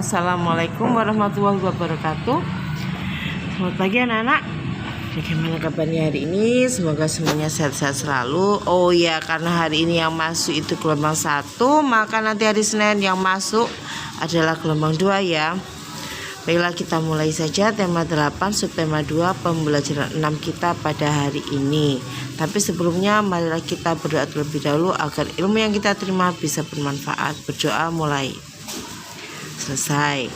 Assalamualaikum warahmatullahi wabarakatuh. Selamat pagi anak-anak. Bagaimana kabarnya hari ini? Semoga semuanya sehat-sehat selalu. Oh ya, karena hari ini yang masuk itu gelombang 1, maka nanti hari Senin yang masuk adalah gelombang 2 ya. Baiklah, kita mulai saja tema 8 subtema 2 pembelajaran 6 kita pada hari ini. Tapi sebelumnya marilah kita berdoa terlebih dahulu agar ilmu yang kita terima bisa bermanfaat. Berdoa mulai. Selesai.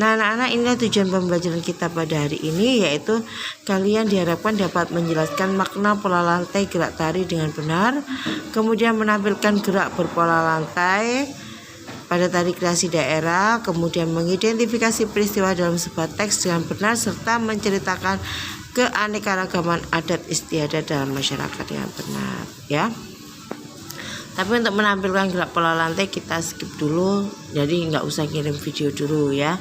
Nah anak-anak, inilah tujuan pembelajaran kita pada hari ini, yaitu kalian diharapkan dapat menjelaskan makna pola lantai gerak tari dengan benar, kemudian menampilkan gerak berpola lantai pada tari kreasi daerah, kemudian mengidentifikasi peristiwa dalam sebuah teks dengan benar, serta menceritakan keanekaragaman adat istiadat dalam masyarakat dengan benar ya. Tapi untuk menampilkan gerak pola lantai kita skip dulu, jadi nggak usah kirim video dulu ya.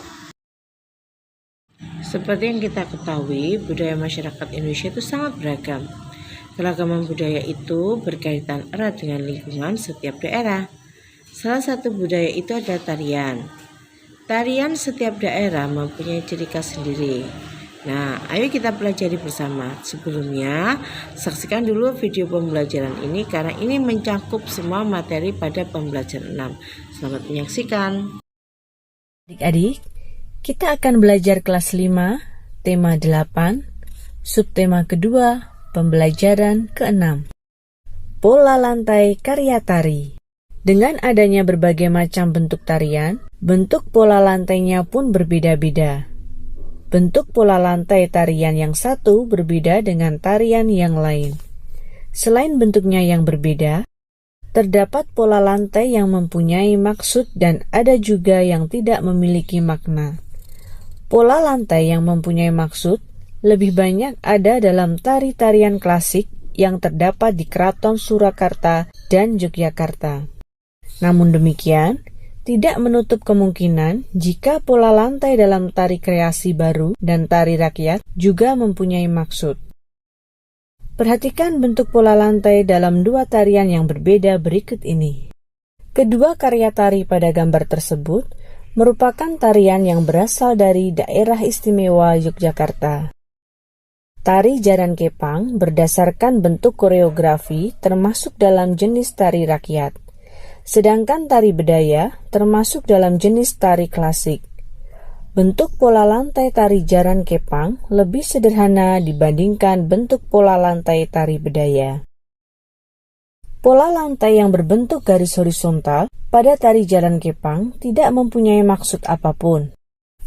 Seperti yang kita ketahui, budaya masyarakat Indonesia itu sangat beragam. Keragaman budaya itu berkaitan erat dengan lingkungan setiap daerah. Salah satu budaya itu adalah tarian. Tarian setiap daerah mempunyai ciri khas sendiri. Nah, ayo kita pelajari bersama. Sebelumnya, saksikan dulu video pembelajaran ini karena ini mencakup semua materi pada pembelajaran 6. Selamat menyaksikan. Adik-adik, kita akan belajar kelas 5, tema 8, subtema kedua, pembelajaran ke-6. Pola lantai karya tari. Dengan adanya berbagai macam bentuk tarian, bentuk pola lantainya pun berbeda-beda. Bentuk pola lantai tarian yang satu berbeda dengan tarian yang lain. Selain bentuknya yang berbeda, terdapat pola lantai yang mempunyai maksud dan ada juga yang tidak memiliki makna. Pola lantai yang mempunyai maksud lebih banyak ada dalam tari-tarian klasik yang terdapat di Keraton Surakarta dan Yogyakarta. Namun demikian, tidak menutup kemungkinan jika pola lantai dalam tari kreasi baru dan tari rakyat juga mempunyai maksud. Perhatikan bentuk pola lantai dalam dua tarian yang berbeda berikut ini. Kedua karya tari pada gambar tersebut merupakan tarian yang berasal dari daerah istimewa Yogyakarta. Tari Jaran Kepang berdasarkan bentuk koreografi termasuk dalam jenis tari rakyat. Sedangkan tari bedaya termasuk dalam jenis tari klasik. Bentuk pola lantai tari Jaran Kepang lebih sederhana dibandingkan bentuk pola lantai tari bedaya. Pola lantai yang berbentuk garis horizontal pada tari Jaran Kepang tidak mempunyai maksud apapun.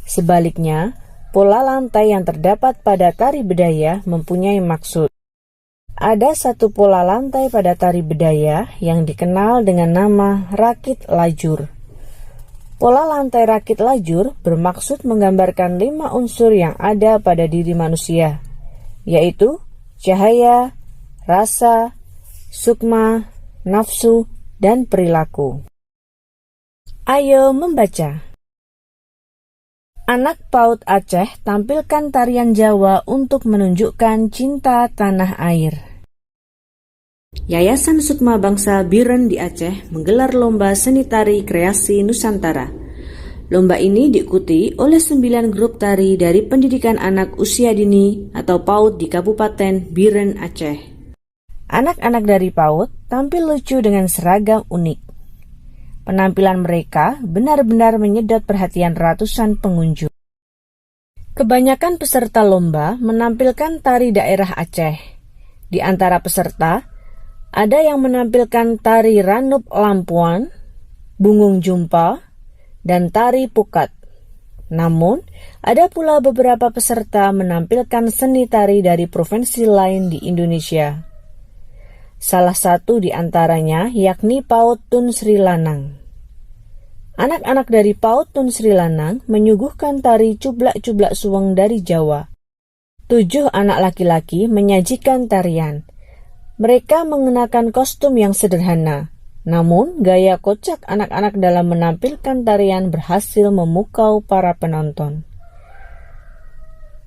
Sebaliknya, pola lantai yang terdapat pada tari bedaya mempunyai maksud. Ada satu pola lantai pada tari bedaya yang dikenal dengan nama rakit lajur. Pola lantai rakit lajur bermaksud menggambarkan 5 unsur yang ada pada diri manusia, yaitu cahaya, rasa, sukma, nafsu, dan perilaku. Ayo membaca. Anak PAUD Aceh tampilkan tarian Jawa untuk menunjukkan cinta tanah air. Yayasan Sukma Bangsa Biren di Aceh menggelar lomba seni tari kreasi Nusantara. Lomba ini diikuti oleh 9 grup tari dari pendidikan anak usia dini atau PAUD di Kabupaten Biren, Aceh. Anak-anak dari PAUD tampil lucu dengan seragam unik. Penampilan mereka benar-benar menyedot perhatian ratusan pengunjung. Kebanyakan peserta lomba menampilkan tari daerah Aceh. Di antara peserta, ada yang menampilkan tari Ranup Lampuan, Bungung Jumpa, dan tari Pukat. Namun, ada pula beberapa peserta menampilkan seni tari dari provinsi lain di Indonesia. Salah satu di antaranya yakni PAUD Tun Sri Lanang. Anak-anak dari PAUD Tun Sri Lanang menyuguhkan tari Cublak-Cublak Suweng dari Jawa. 7 anak laki-laki menyajikan tarian. Mereka mengenakan kostum yang sederhana, namun gaya kocak anak-anak dalam menampilkan tarian berhasil memukau para penonton.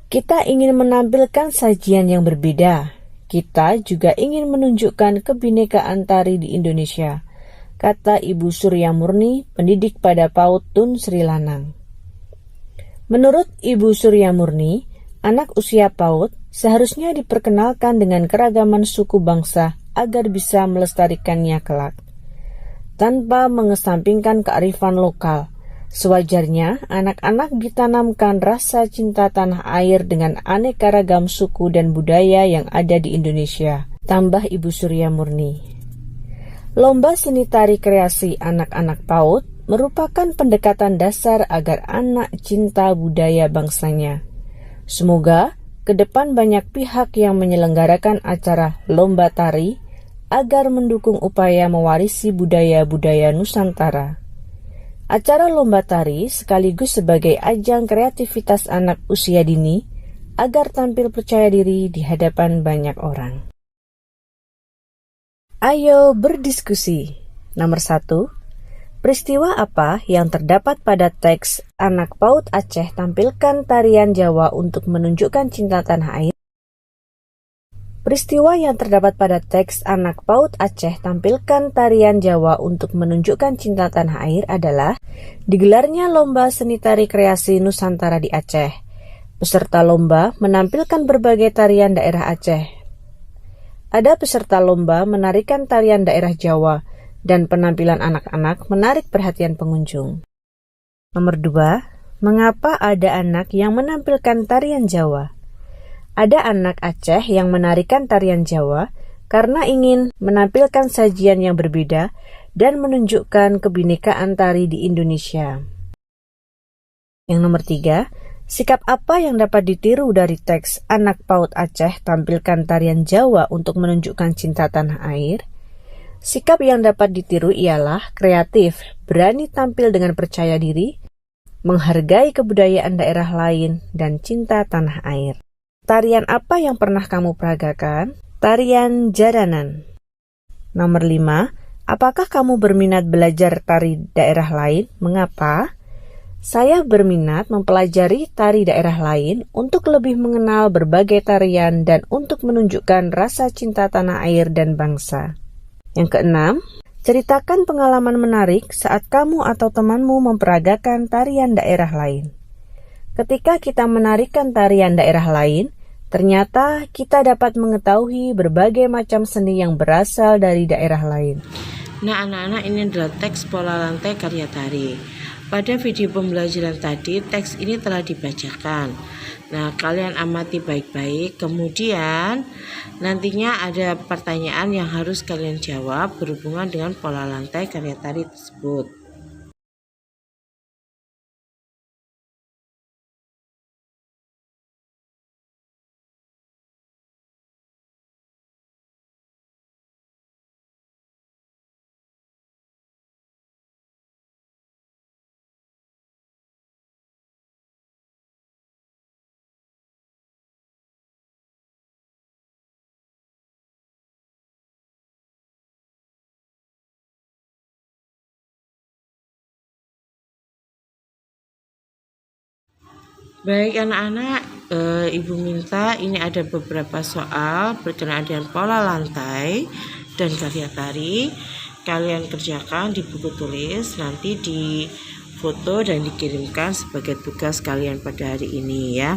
Kita ingin menampilkan sajian yang berbeda. Kita juga ingin menunjukkan kebinekaan tari di Indonesia, kata Ibu Surya Murni, pendidik pada PAUD Tun Sri Lanang. Menurut Ibu Surya Murni, anak usia PAUD seharusnya diperkenalkan dengan keragaman suku bangsa agar bisa melestarikannya kelak. Tanpa mengesampingkan kearifan lokal, sewajarnya anak-anak ditanamkan rasa cinta tanah air dengan aneka ragam suku dan budaya yang ada di Indonesia, tambah Ibu Surya Murni. Lomba seni tari kreasi anak-anak PAUD merupakan pendekatan dasar agar anak cinta budaya bangsanya. Semoga ke depan banyak pihak yang menyelenggarakan acara lomba tari agar mendukung upaya mewarisi budaya-budaya Nusantara. Acara lomba tari sekaligus sebagai ajang kreativitas anak usia dini agar tampil percaya diri di hadapan banyak orang. Ayo berdiskusi. Nomor 1. Peristiwa apa yang terdapat pada teks Anak PAUD Aceh tampilkan tarian Jawa untuk menunjukkan cinta tanah air? Peristiwa yang terdapat pada teks Anak PAUD Aceh tampilkan tarian Jawa untuk menunjukkan cinta tanah air adalah digelarnya lomba seni tari kreasi Nusantara di Aceh. Peserta lomba menampilkan berbagai tarian daerah Aceh. Ada peserta lomba menarikan tarian daerah Jawa, dan penampilan anak-anak menarik perhatian pengunjung. Nomor 2, mengapa ada anak yang menampilkan tarian Jawa? Ada anak Aceh yang menarikan tarian Jawa karena ingin menampilkan sajian yang berbeda dan menunjukkan kebinekaan tari di Indonesia. Yang nomor 3, sikap apa yang dapat ditiru dari teks Anak PAUD Aceh tampilkan tarian Jawa untuk menunjukkan cinta tanah air? Sikap yang dapat ditiru ialah kreatif, berani tampil dengan percaya diri, menghargai kebudayaan daerah lain, dan cinta tanah air. Tarian apa yang pernah kamu peragakan? Tarian jaranan. Nomor 5, apakah kamu berminat belajar tari daerah lain? Mengapa? Saya berminat mempelajari tari daerah lain untuk lebih mengenal berbagai tarian dan untuk menunjukkan rasa cinta tanah air dan bangsa. Yang keenam, ceritakan pengalaman menarik saat kamu atau temanmu memperagakan tarian daerah lain. Ketika kita menarikan tarian daerah lain, ternyata kita dapat mengetahui berbagai macam seni yang berasal dari daerah lain. Nah anak-anak, ini adalah teks pola lantai karya tari. Pada video pembelajaran tadi, teks ini telah dibacakan. Nah, kalian amati baik-baik. Kemudian, nantinya ada pertanyaan yang harus kalian jawab berhubungan dengan pola lantai karya tari tersebut. Baik anak-anak, Ibu minta ini ada beberapa soal berkenaan dengan pola lantai dan karya tari. Kalian kerjakan di buku tulis, nanti di foto dan dikirimkan sebagai tugas kalian pada hari ini ya.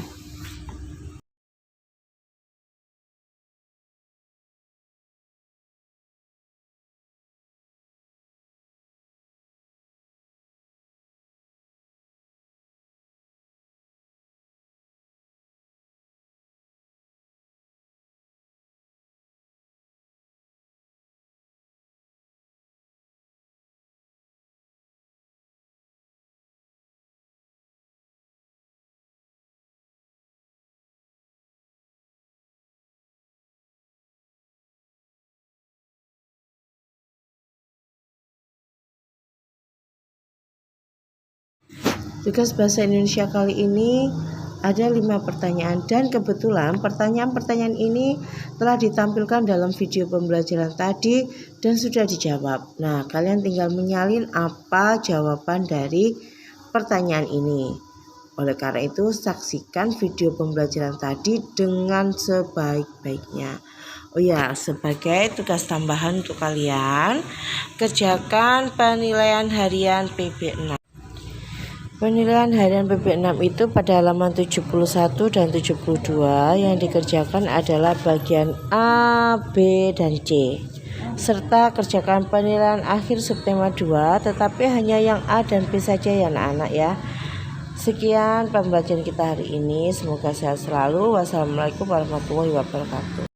Tugas bahasa Indonesia kali ini ada 5 pertanyaan dan kebetulan pertanyaan-pertanyaan ini telah ditampilkan dalam video pembelajaran tadi dan sudah dijawab. Nah, kalian tinggal menyalin apa jawaban dari pertanyaan ini. Oleh karena itu, saksikan video pembelajaran tadi dengan sebaik-baiknya. Oh ya, sebagai tugas tambahan untuk kalian, kerjakan penilaian harian PB6. Penilaian harian PB6 itu pada halaman 71 dan 72 yang dikerjakan adalah bagian A, B, dan C. Serta kerjakan penilaian akhir subtema 2, tetapi hanya yang A dan B saja ya anak-anak ya. Sekian pembelajaran kita hari ini, semoga sehat selalu. Wassalamualaikum warahmatullahi wabarakatuh.